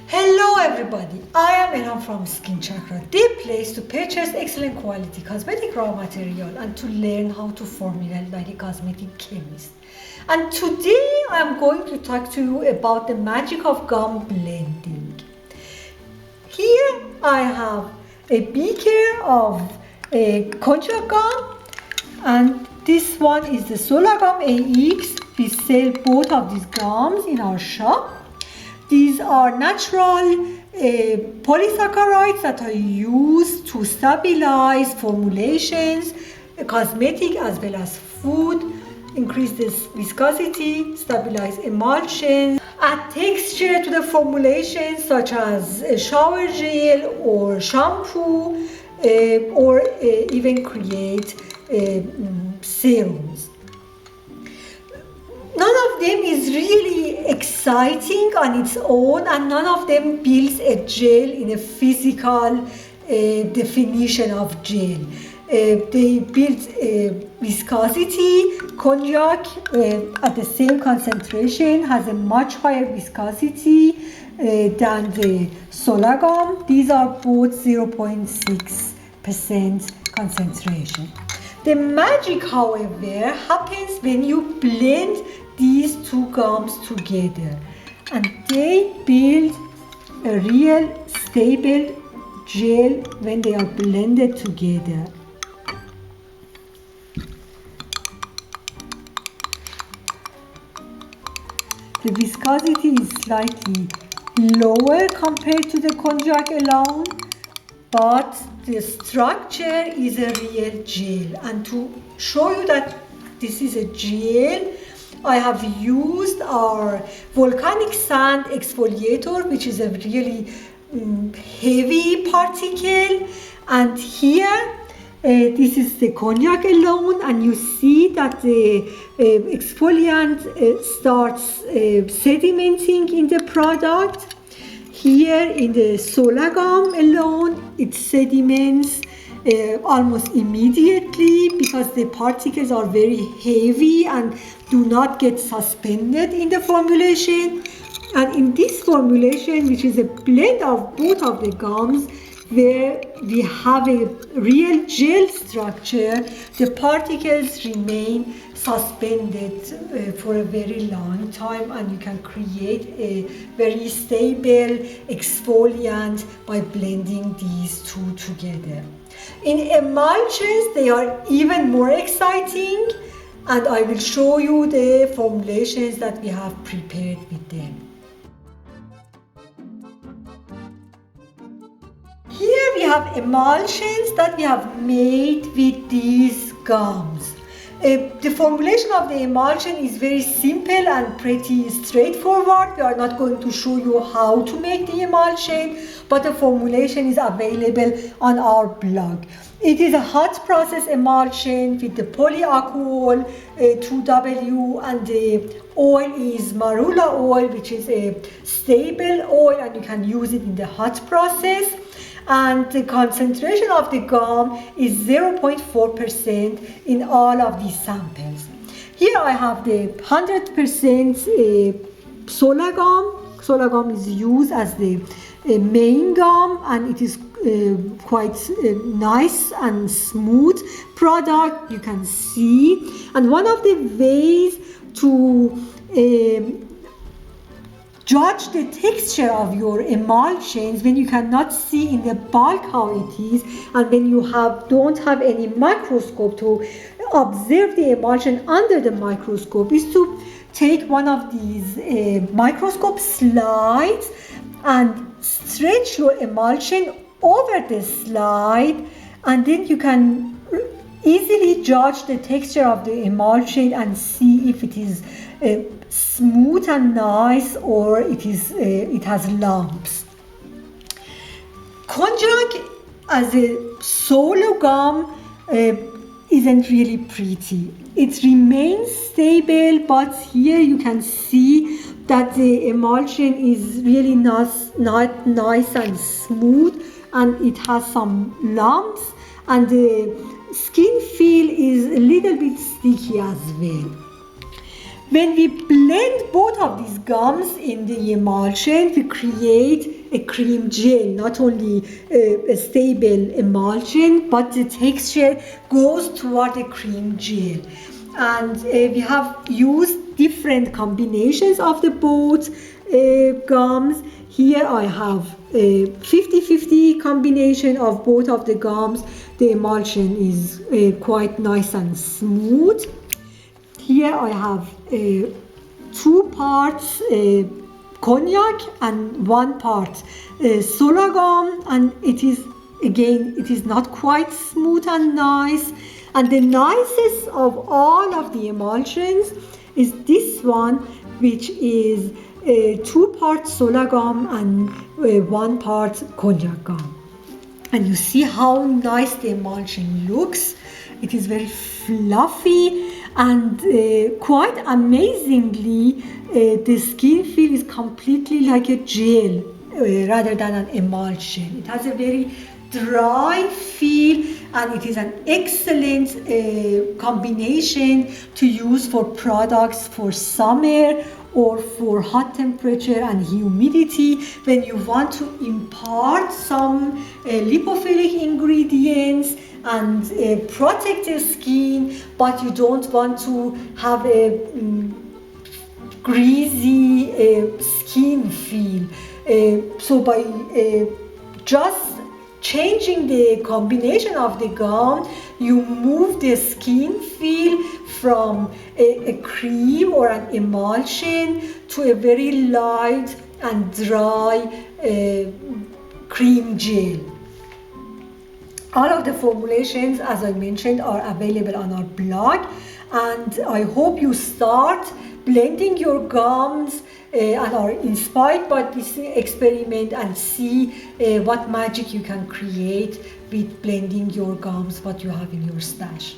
Hello everybody, I am Elham from Skin Chakra, the place to purchase excellent quality cosmetic raw material and to learn how to formulate like a cosmetic chemist. And today I am going to talk to you about the magic of gum blending. Here I have a beaker of a konjac gum, and this one is the Solar Gum AX. We sell both of these gums in our shop. These are natural polysaccharides that are used to stabilize formulations, cosmetic as well as food, increase this viscosity, stabilize emulsions, add texture to the formulation such as a shower gel or shampoo, or even create serums. None of them is really exciting on its own, and none of them builds a gel in a physical definition of gel. They build viscosity. Konjac at the same concentration has a much higher viscosity than the Solar Gum. These are both 0.6% concentration. The magic, however, happens when you blend these two gums together, and they build a real stable gel when they are blended together. The viscosity is slightly lower compared to the konjac alone, but the structure is a real gel. And to show you that this is a gel, I have used our volcanic sand exfoliator, which is a really heavy particle. And here, this is the konjac alone, and you see that the exfoliant starts sedimenting in the product. Here in the Solar Gum alone, it sediments almost immediately because the particles are very heavy and do not get suspended in the formulation. And in this formulation, which is a blend of both of the gums, where we have a real gel structure, the particles remain suspended for a very long time, and you can create a very stable exfoliant by blending these two together. In emulsions, they are even more exciting, and I will show you the formulations that we have prepared with them. Here we have emulsions that we have made with these gums. The formulation of the emulsion is very simple and pretty straightforward. We are not going to show you how to make the emulsion, but the formulation is available on our blog. It is a hot process emulsion with the polyalcohol 2W, and the oil is marula oil, which is a stable oil, and you can use it in the hot process. And the concentration of the gum is 0.4% in all of these samples. Here I have the 100% Solar Gum. Solar Gum is used as the main gum, and it is quite nice and smooth product, you can see. And one of the ways to judge the texture of your emulsions when you cannot see in the bulk how it is, and when you don't have any microscope to observe the emulsion under the microscope, is to take one of these microscope slides and stretch your emulsion over the slide, and then you can easily judge the texture of the emulsion and see if it is smooth and nice, or it has lumps. Konjac as a solo gum isn't really pretty. It remains stable, but here you can see that the emulsion is really not nice and smooth, and it has some lumps, and the skin feel is a little bit sticky as well. When we blend both of these gums in the emulsion, we create a cream gel, not only a stable emulsion, but the texture goes toward a cream gel. And we have used different combinations of the both gums. Here I have a 50-50 combination of both of the gums. The emulsion is quite nice and smooth. Here I have 2 parts cognac and 1 part solar gum, and it is not quite smooth and nice. And the nicest of all of the emulsions is this one, which is 2 parts solar gum and 1 part cognac gum. And you see how nice the emulsion looks. It is very fluffy, and quite amazingly the skin feel is completely like a gel rather than an emulsion. It has a very dry feel, and it is an excellent combination to use for products for summer or for hot temperature and humidity, when you want to impart some lipophilic ingredients and protect the skin, but you don't want to have a greasy skin feel. So by just changing the combination of the gum, you move the skin feel from a cream or an emulsion to a very light and dry cream gel. All of the formulations, as I mentioned, are available on our blog, and I hope you start blending your gums and are inspired by this experiment and see what magic you can create with blending your gums, what you have in your stash.